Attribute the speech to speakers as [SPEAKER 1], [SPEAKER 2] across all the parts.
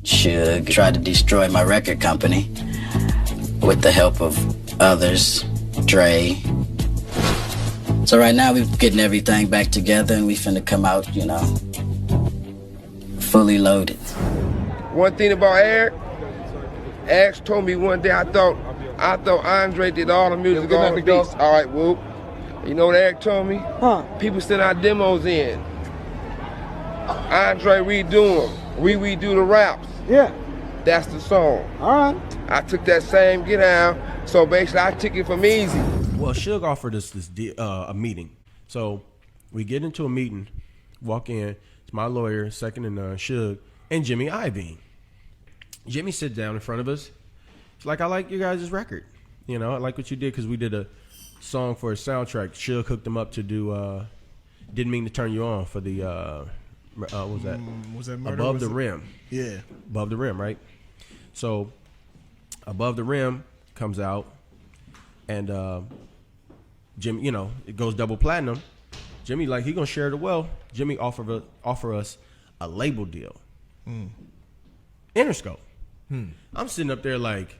[SPEAKER 1] Suge tried to destroy my record company with the help of others, Dre. So right now we're getting everything back together and we finna come out, fully loaded.
[SPEAKER 2] One thing about Eric told me one day, I thought Andre did all the music, all the beats. All right, whoop. You know what Eric told me?
[SPEAKER 3] Huh?
[SPEAKER 2] People send our demos in. Andre redo them. We redo the raps.
[SPEAKER 3] Yeah.
[SPEAKER 2] That's the song.
[SPEAKER 3] All right.
[SPEAKER 2] I took that same get out, so basically I took it from Easy.
[SPEAKER 4] Well, Suge offered us a meeting. So we get into a meeting, walk in. It's my lawyer, second and Suge, and Jimmy Iovine. Jimmy sits down in front of us. It's like, I like your guys' record. I like what you did because we did a song for a soundtrack. Suge hooked them up to do Didn't Mean to Turn You On for the, what was that?
[SPEAKER 5] Was that Murder?
[SPEAKER 4] Above the Rim.
[SPEAKER 5] Yeah.
[SPEAKER 4] Above the Rim, right? So Above the Rim comes out, and Jimmy, it goes double platinum. Jimmy, he gonna share the wealth. Jimmy offer us a label deal. Interscope. I'm sitting up there like,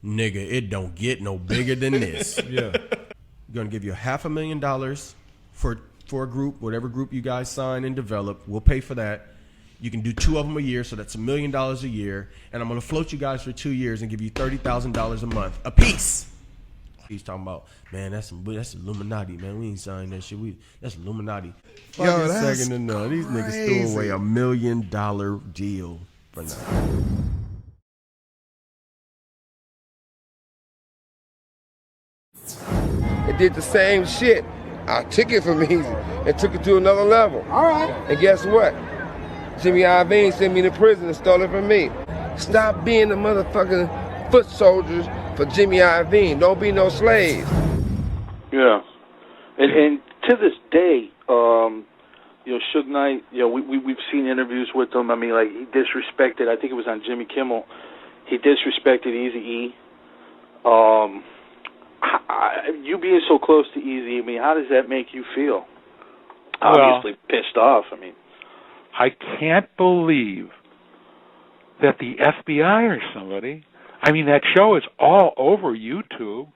[SPEAKER 4] nigga, it don't get no bigger than this.
[SPEAKER 5] Yeah.
[SPEAKER 4] Gonna give you $500,000 for a group, whatever group you guys sign and develop. We'll pay for that. You can do 2 of them a year, so that's $1 million a year. And I'm gonna float you guys for 2 years and give you $30,000 a month a piece. He's talking about, man, that's Illuminati, man. We ain't signing that shit. That's Illuminati.
[SPEAKER 5] Yo, that's
[SPEAKER 4] second to none. These niggas threw away $1 million deal for nothing.
[SPEAKER 2] It did the same shit. I took it from Easy and took it to another level.
[SPEAKER 3] All right.
[SPEAKER 2] And guess what? Jimmy Iovine sent me to prison and stole it from me. Stop being the motherfucking foot soldiers for Jimmy Iovine. Don't be no slaves.
[SPEAKER 6] Yeah. And to this day, Suge Knight, we've seen interviews with him. I mean, he disrespected, I think it was on Jimmy Kimmel, he disrespected Eazy-E. You being so close to Eazy, I mean, how does that make you feel? Obviously pissed off, I mean.
[SPEAKER 7] I can't believe that the FBI or somebody, I mean, that show is all over YouTube.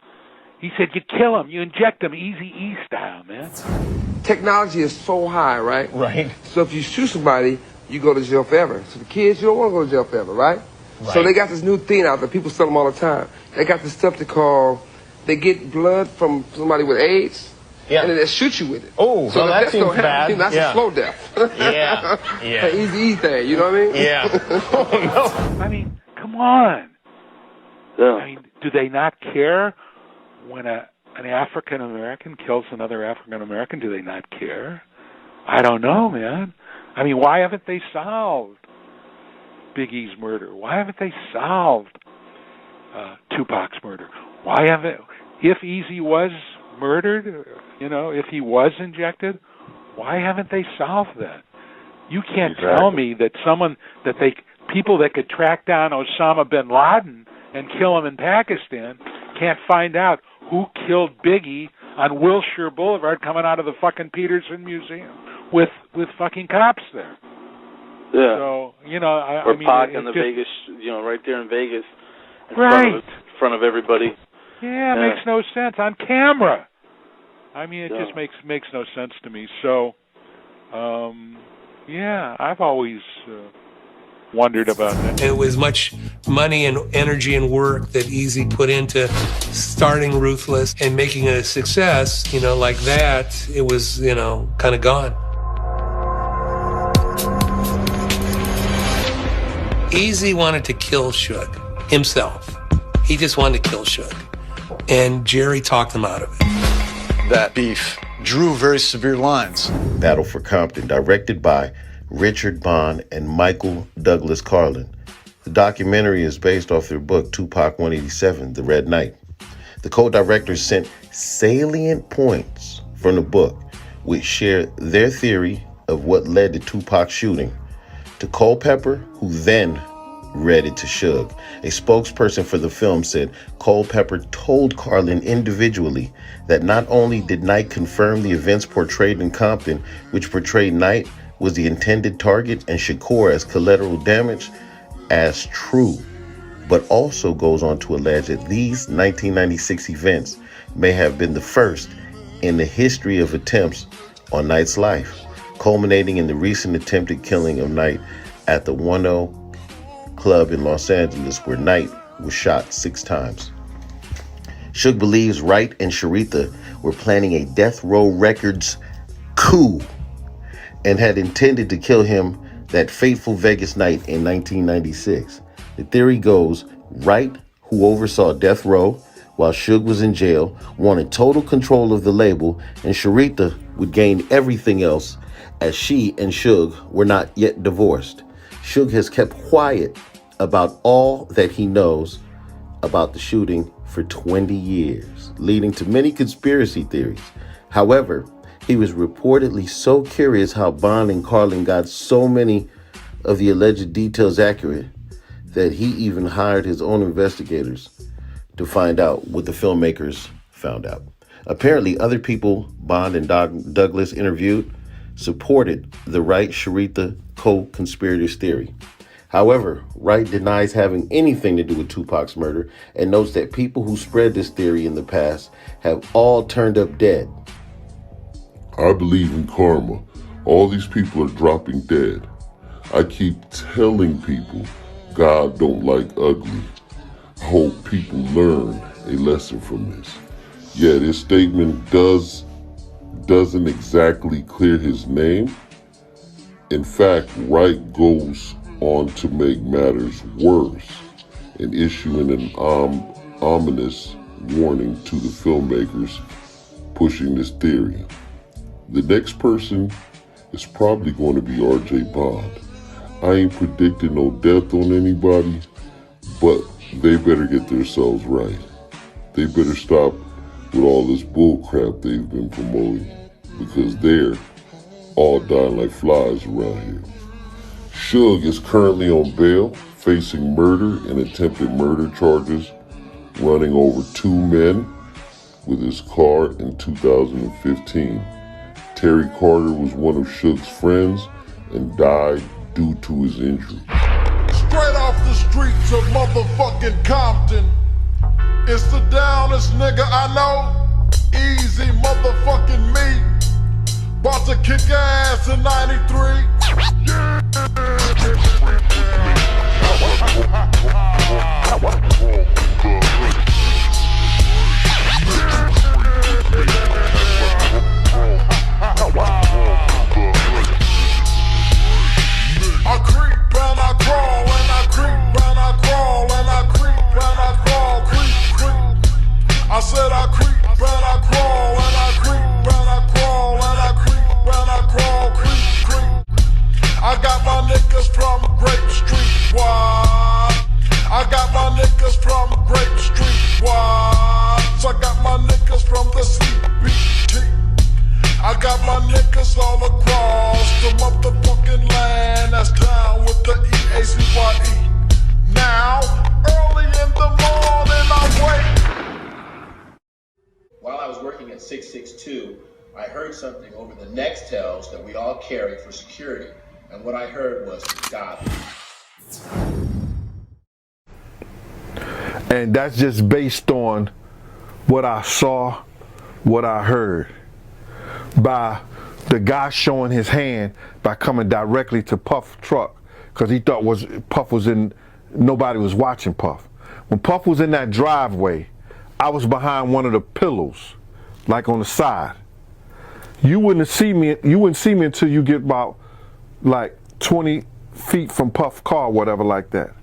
[SPEAKER 7] He said, you kill him, you inject him Eazy-E style, man.
[SPEAKER 2] Technology is so high, right?
[SPEAKER 8] Right.
[SPEAKER 2] So if you shoot somebody, you go to jail forever. So the kids, you don't want to go to jail forever, right? So they got this new thing out there. People sell them all the time. They got this stuff they get blood from somebody with AIDS. Yeah. And then they shoot you with it.
[SPEAKER 8] Oh, so that seems bad.
[SPEAKER 2] That's a slow death.
[SPEAKER 8] Yeah.
[SPEAKER 2] An Easy-E thing, you know what I mean?
[SPEAKER 8] Yeah. Oh, no.
[SPEAKER 7] I mean, come on.
[SPEAKER 6] Yeah.
[SPEAKER 7] I mean, do they not care when an African American kills another African American? Do they not care? I don't know, man. I mean, why haven't they solved Big E's murder? Why haven't they solved Tupac's murder? Why haven't? If Eazy was murdered, if he was injected, why haven't they solved that? You can't tell me that people that could track down Osama bin Laden and kill him in Pakistan can't find out who killed Biggie on Wilshire Boulevard coming out of the fucking Peterson Museum with fucking cops there.
[SPEAKER 6] Yeah.
[SPEAKER 7] So,
[SPEAKER 6] or
[SPEAKER 7] I mean,
[SPEAKER 6] Pac in the Vegas, right there in Vegas. In front of everybody.
[SPEAKER 7] Yeah, it makes no sense on camera. I mean, it just makes no sense to me. So, I've always wondered about that.
[SPEAKER 9] It was much money and energy and work that Eazy put into starting Ruthless and making it a success, like that. It was, kind of gone. Eazy wanted to kill Suge himself. He just wanted to kill Suge. And Jerry talked him out of it.
[SPEAKER 10] That beef drew very severe lines.
[SPEAKER 11] Battle for Compton, directed by Richard Bond and Michael Douglas Carlin. The documentary is based off their book, Tupac 187, The Red Knight. The co-directors sent salient points from the book, which share their theory of what led to Tupac's shooting, to Culpepper, who then read it to Suge. A spokesperson for the film said Culpepper told Carlin individually that not only did Knight confirm the events portrayed in Compton, which portrayed Knight was the intended target and Shakur as collateral damage as true, but also goes on to allege that these 1996 events may have been the first in the history of attempts on Knight's life, culminating in the recent attempted killing of Knight at the 10 Club in Los Angeles, where Knight was shot 6 times. Suge believes Wright and Sharitha were planning a Death Row Records coup and had intended to kill him that fateful Vegas night in 1996. The theory goes, Wright, who oversaw Death Row while Suge was in jail, wanted total control of the label, and Sharitha would gain everything else as she and Suge were not yet divorced. Suge has kept quiet about all that he knows about the shooting for 20 years, leading to many conspiracy theories. However, he was reportedly so curious how Bond and Carlin got so many of the alleged details accurate that he even hired his own investigators to find out what the filmmakers found out. Apparently, other people Bond and Douglas interviewed supported the Wright-Sharitha co-conspirators theory. However, Wright denies having anything to do with Tupac's murder and notes that people who spread this theory in the past have all turned up dead.
[SPEAKER 3] I believe in karma. All these people are dropping dead. I keep telling people God don't like ugly. I hope people learn a lesson from this. Yeah, this statement doesn't exactly clear his name. In fact, Wright goes on to make matters worse and issuing an ominous warning to the filmmakers pushing this theory. The next person is probably going to be RJ Bond. I ain't predicting no death on anybody, but they better get themselves right. They better stop with all this bullcrap they've been promoting, because they're all dying like flies around here. Suge is currently on bail, facing murder and attempted murder charges, running over 2 men with his car in 2015. Terry Carter was one of Suge's friends and died due to his injury.
[SPEAKER 5] Straight off the streets of motherfucking Compton. It's the downest nigga I know. Easy motherfucking me. About to kick ass in 93. I creep and I crawl and I creep and I crawl and I creep and I crawl, creep. I said I creep and I crawl and I creep and I crawl and I creep and I crawl, creep. I got my niggas from Grape Street, why? I got my niggas from Grape Street, why? I got my niggas from the CBT. I got my niggas all across the motherfucking land that's down with the EACYE. Now, early in the morning, I wait.
[SPEAKER 12] While I was working at 662, I heard something over the Nextels that we all carry for security. And what I heard was God.
[SPEAKER 5] And that's just based on what I saw, what I heard. By the guy showing his hand by coming directly to Puff's truck, because he thought Puff was in, nobody was watching Puff. When Puff was in that driveway, I was behind one of the pillows, like on the side. You wouldn't see me until you get about like 20 feet from Puff's car, whatever like that.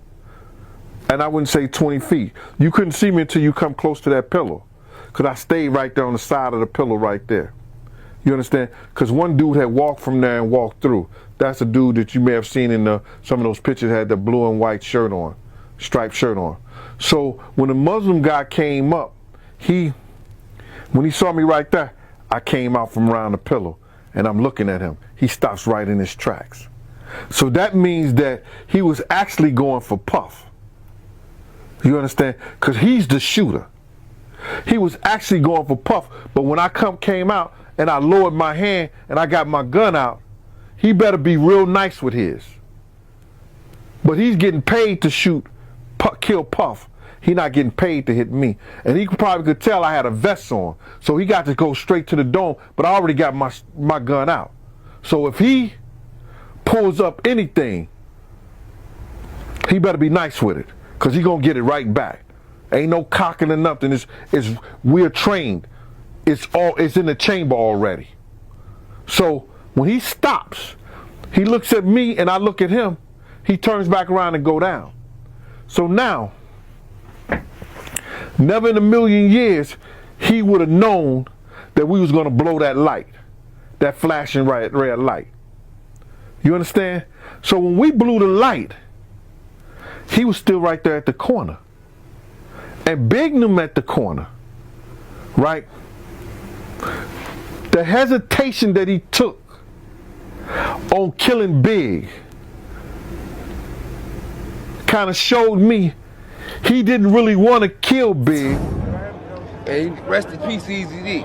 [SPEAKER 5] And I wouldn't say 20 feet. You couldn't see me until you come close to that pillow, because I stayed right there on the side of the pillow right there. You understand? Because one dude had walked from there and walked through. That's a dude that you may have seen in some of those pictures, had the blue and white shirt on, striped shirt on. So when the Muslim guy came up, when he saw me right there, I came out from around the pillow and I'm looking at him. He stops right in his tracks. So that means that he was actually going for Puff. You understand? Because he's the shooter. He was actually going for Puff, but when I came out, and I lowered my hand and I got my gun out, he better be real nice with his. But he's getting paid to shoot, kill Puff. He not getting paid to hit me. And he probably could tell I had a vest on. So he got to go straight to the dome, but I already got my gun out. So if he pulls up anything, he better be nice with it, because he going to get it right back. Ain't no cocking or nothing. We're trained. It's in the chamber already. So when he stops, he looks at me and I look at him, he turns back around and go down. So now, never in a million years, he would have known that we was going to blow that light, that flashing red light. You understand? So when we blew the light, he was still right there at the corner. And Big knew him at the corner, right? The hesitation that he took on killing Big kind of showed me he didn't really want to kill Big.
[SPEAKER 2] Hey, rest in peace, Easy D.